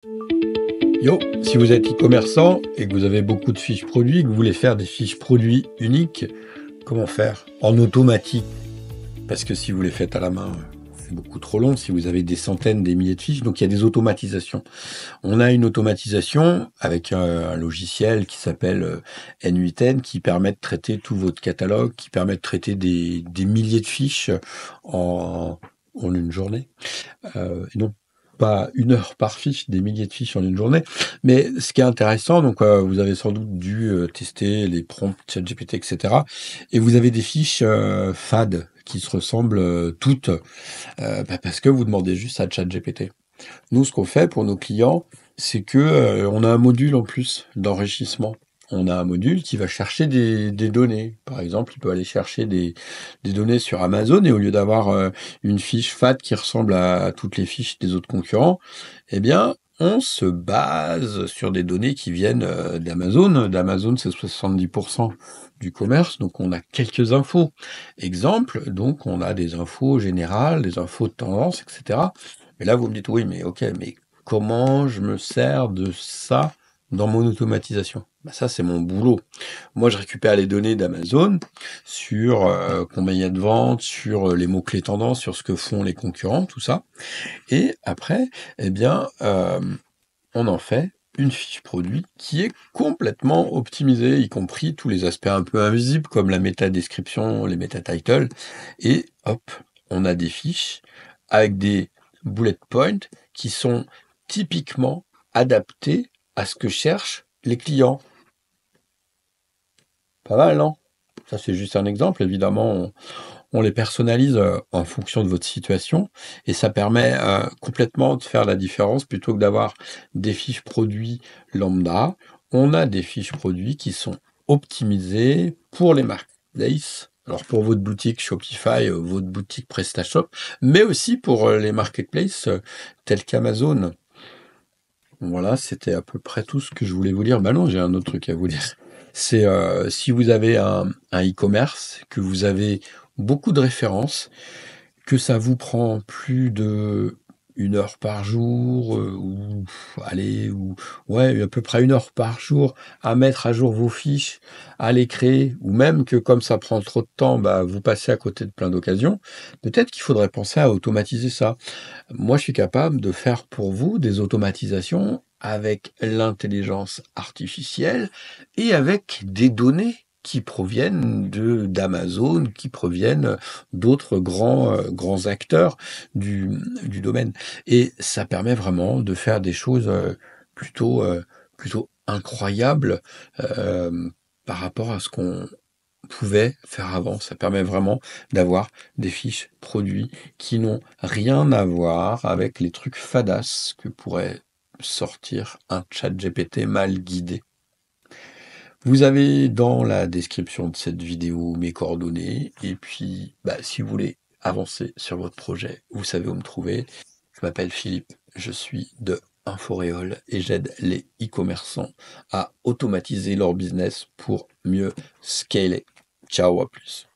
Yo, si vous êtes e-commerçant et que vous avez beaucoup de fiches produits, que vous voulez faire des fiches produits uniques, comment faire? En automatique. Parce que si vous les faites à la main, c'est beaucoup trop long. Si vous avez des centaines, des milliers de fiches, donc il y a des automatisations. On a une automatisation avec un logiciel qui s'appelle N8N qui permet de traiter tout votre catalogue, qui permet de traiter des milliers de fiches en, en une journée. Et non pas 1 heure par fiche, des milliers de fiches en une journée. Mais ce qui est intéressant, donc vous avez sans doute dû tester les prompts ChatGPT, etc. Et vous avez des fiches fades qui se ressemblent toutes parce que vous demandez juste à ChatGPT. Nous, ce qu'on fait pour nos clients, c'est que on a un module en plus d'enrichissement. On a un module qui va chercher des données. Par exemple, il peut aller chercher des données sur Amazon et au lieu d'avoir une fiche FAT qui ressemble à toutes les fiches des autres concurrents, eh bien, on se base sur des données qui viennent d'Amazon. D'Amazon, c'est 70% du commerce, donc on a quelques infos. Exemple, donc on a des infos générales, des infos de tendance, etc. Mais là, vous me dites, oui, mais ok, mais comment je me sers de ça dans mon automatisation? Bah, ça, c'est mon boulot. Moi, je récupère les données d'Amazon sur combien il y a de ventes, sur les mots-clés tendances, sur ce que font les concurrents, tout ça. Et après, eh bien, on en fait une fiche produit qui est complètement optimisée, y compris tous les aspects un peu invisibles comme la métadescription, les métatitles. Et hop, on a des fiches avec des bullet points qui sont typiquement adaptés à ce que cherchent les clients. Pas mal, non? Ça, c'est juste un exemple. Évidemment, on les personnalise en fonction de votre situation et ça permet complètement de faire la différence plutôt que d'avoir des fiches produits lambda. On a des fiches produits qui sont optimisées pour les marketplaces. Alors pour votre boutique Shopify, votre boutique PrestaShop, mais aussi pour les marketplaces tels qu'Amazon. Voilà, c'était à peu près tout ce que je voulais vous dire. Bah non, j'ai un autre truc à vous dire. C'est si vous avez un e-commerce, que vous avez beaucoup de références, que ça vous prend plus de 1 heure par jour, ou allez, ou ouais, à peu près 1 heure par jour à mettre à jour vos fiches, à les créer, ou même que comme ça prend trop de temps, bah vous passez à côté de plein d'occasions. Peut-être qu'il faudrait penser à automatiser ça. Moi, je suis capable de faire pour vous des automatisations avec l'intelligence artificielle et avec des données qui proviennent d'Amazon, qui proviennent d'autres grands acteurs du domaine. Et ça permet vraiment de faire des choses plutôt incroyables par rapport à ce qu'on pouvait faire avant. Ça permet vraiment d'avoir des fiches produits qui n'ont rien à voir avec les trucs fadas que pourrait sortir un chat GPT mal guidé. Vous avez dans la description de cette vidéo mes coordonnées et puis si vous voulez avancer sur votre projet, vous savez où me trouver. Je m'appelle Philippe, je suis de Inforéol et j'aide les e-commerçants à automatiser leur business pour mieux scaler. Ciao, à plus.